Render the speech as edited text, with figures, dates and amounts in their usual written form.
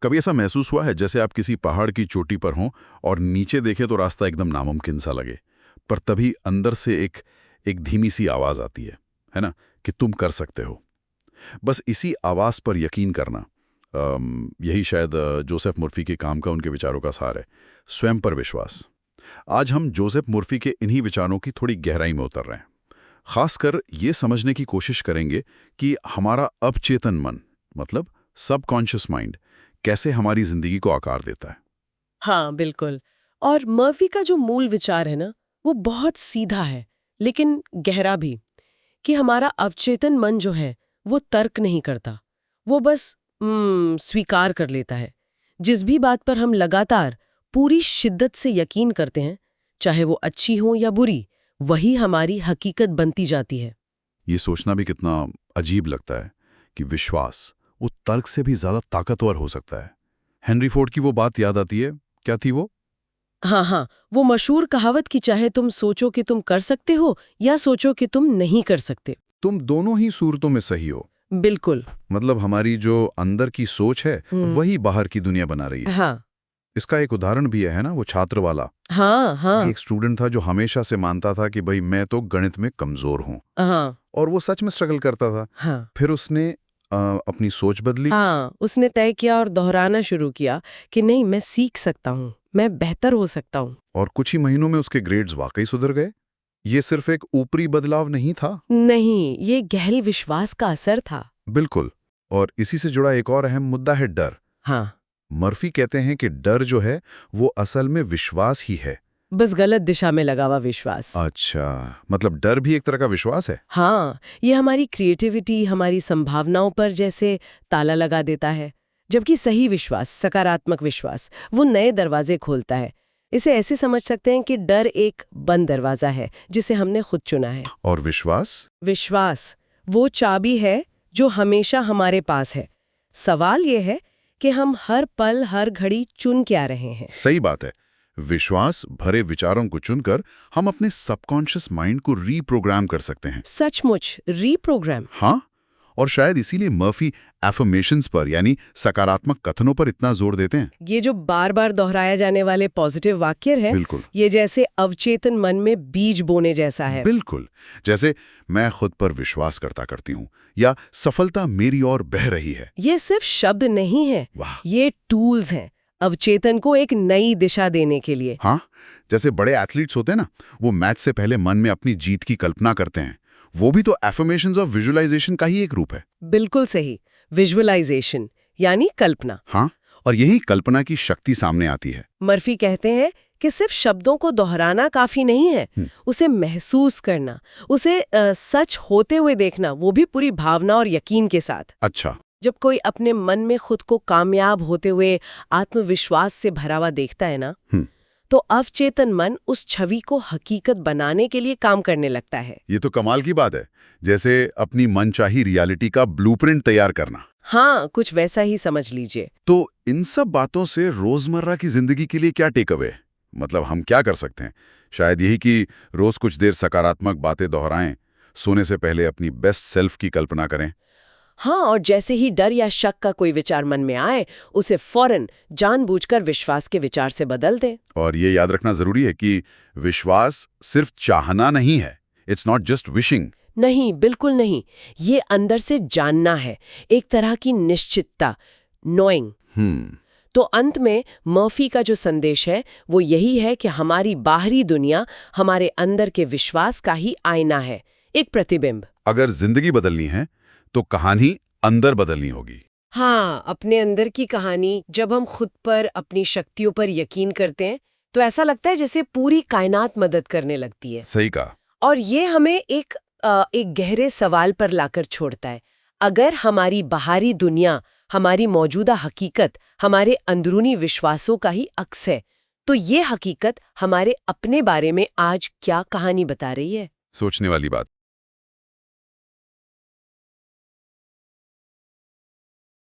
कभी ऐसा महसूस हुआ है जैसे आप किसी पहाड़ की चोटी पर हों और नीचे देखें तो रास्ता एकदम नामुमकिन सा लगे, पर तभी अंदर से एक एक धीमी सी आवाज़ आती है ना, कि तुम कर सकते हो। बस इसी आवाज़ पर यकीन करना, यही शायद जोसेफ मुर्फी के काम का, उनके विचारों का सार है, स्वयं पर विश्वास। आज हम जोसेफ मुर्फी के इन्हीं विचारों की थोड़ी गहराई में उतर रहे हैं। खासकर ये समझने की कोशिश करेंगे कि हमारा अवचेतन मन, मतलब सबकॉन्शियस माइंड, कैसे हमारी जिंदगी को आकार देता है। हाँ, बिल्कुल। और मर्फी का जो मूल विचार है ना, वो बहुत सीधा है, लेकिन गहरा भी, कि हमारा अवचेतन मन जो है, वो तर्क नहीं करता। वो बस स्वीकार कर लेता है। जिस भी बात पर हम लगातार पूरी शिद्दत से यकीन करते हैं, चाहे वो अच्छी हो या बुरी, वही हमारी हकीकत बनती जाती है। ये सोचना भी कितना अजीब लगता है कि विश्वास वो तर्क से भी ज्यादा ताकतवर हो सकता है। हेनरी फोर्ड की वो बात याद आती है, क्या थी वो? हाँ हाँ, वो मशहूर कहावत कि चाहे तुम सोचो कि तुम कर सकते हो या सोचो कि तुम नहीं कर सकते। तुम दोनों ही सूरतों में सही हो। बिल्कुल। मतलब हमारी जो अंदर की सोच है वही बाहर की दुनिया बना रही है। हाँ इसका एक उदाहरण भी है ना, वो छात्र वाला। हाँ हाँ एक स्टूडेंट था जो हमेशा से मानता था कि भाई मैं तो गणित में कमजोर हूँ, हाँ और वो सच में स्ट्रगल करता था। हाँ फिर उसने अपनी सोच बदली। हाँ, उसने तय किया और दोहराना शुरू किया कि नहीं, मैं सीख सकता हूँ, मैं बेहतर हो सकता हूँ। और कुछ ही महीनों में उसके ग्रेड्स वाकई सुधर गए। ये सिर्फ एक ऊपरी बदलाव नहीं था। नहीं, ये गहरी विश्वास का असर था। बिल्कुल। और इसी से जुड़ा एक और अहम मुद्दा है डर। हाँ, मर्फी कहते हैं कि डर जो है वो असल में विश्वास ही है। बस गलत दिशा में लगा हुआ विश्वास। अच्छा, मतलब डर भी एक तरह का विश्वास है। हाँ, ये हमारी क्रिएटिविटी, हमारी संभावनाओं पर जैसे ताला लगा देता है, जबकि सही विश्वास, सकारात्मक विश्वास, वो नए दरवाजे खोलता है। इसे ऐसे समझ सकते हैं कि डर एक बंद दरवाजा है जिसे हमने खुद चुना है। और विश्वास? विश्वास वो चाबी है जो हमेशा हमारे पास है। सवाल ये है कि हम हर पल, हर घड़ी चुन क्या रहे हैं। सही बात है। विश्वास भरे विचारों को चुनकर हम अपने सबकॉन्शियस माइंड को रीप्रोग्राम कर सकते हैं। सचमुच रीप्रोग्राम। हाँ, और शायद इसीलिए मर्फी एफर्मेशंस पर, यानी सकारात्मक कथनों पर इतना जोर देते हैं। ये जो बार बार दोहराया जाने वाले पॉजिटिव वाक्य है, बिल्कुल। ये जैसे अवचेतन मन में बीज बोने जैसा है। बिल्कुल। जैसे मैं खुद पर विश्वास करती हूँ, या सफलता मेरी ओर बह रही है। ये सिर्फ शब्द नहीं है, वाह। ये टूल्स हैं अवचेतन को एक नई दिशा देने के लिए। हाँ, जैसे बड़े एथलीट्स होते हैं ना, वो मैच से पहले मन में अपनी जीत की कल्पना करते हैं। वो भी तो एफर्मेशंस ऑफ विजुअलाइजेशन का ही एक रूप है। बिल्कुल सही, विजुअलाइजेशन यानी कल्पना। हाँ, और यही कल्पना की शक्ति सामने आती है। मर्फी कहते हैं कि सिर्फ शब्दों को दोहराना काफी नहीं है, उसे महसूस करना, उसे सच होते हुए देखना, वो भी पूरी भावना और यकीन के साथ। अच्छा। जब कोई अपने मन में खुद को कामयाब होते हुए आत्मविश्वास से भरा हुआ देखता है ना, तो अवचेतन मन उस छवि को हकीकत बनाने के लिए काम करने लगता है। ये तो कमाल की बात है, जैसे अपनी मनचाही रियलिटी का ब्लूप्रिंट तैयार करना। हाँ, कुछ वैसा ही समझ लीजिए। तो इन सब बातों से रोजमर्रा की जिंदगी के लिए क्या टेक अवे, मतलब हम क्या कर सकते हैं? शायद यही कि रोज कुछ देर सकारात्मक बातें दोहराएं, सोने से पहले अपनी बेस्ट सेल्फ की कल्पना करें। हाँ, और जैसे ही डर या शक का कोई विचार मन में आए, उसे फौरन जानबूझकर विश्वास के विचार से बदल दें। और ये याद रखना जरूरी है कि विश्वास सिर्फ चाहना नहीं है। It's not just wishing. नहीं, बिल्कुल नहीं। ये अंदर से जानना है, एक तरह की निश्चितता, नोइंग। तो अंत में मर्फी का जो संदेश है वो यही है कि हमारी बाहरी दुनिया हमारे अंदर के विश्वास का ही आईना है, एक प्रतिबिंब। अगर जिंदगी बदलनी है तो कहानी अंदर बदलनी होगी। हाँ, अपने अंदर की कहानी। जब हम खुद पर, अपनी शक्तियों पर यकीन करते हैं तो ऐसा लगता है जैसे पूरी कायनात मदद करने लगती है। सही कहा। और ये हमें एक गहरे सवाल पर लाकर छोड़ता है। अगर हमारी बाहरी दुनिया, हमारी मौजूदा हकीकत, हमारे अंदरूनी विश्वासों का ही अक्स है, तो ये हकीकत हमारे अपने बारे में आज क्या कहानी बता रही है? सोचने वाली बात।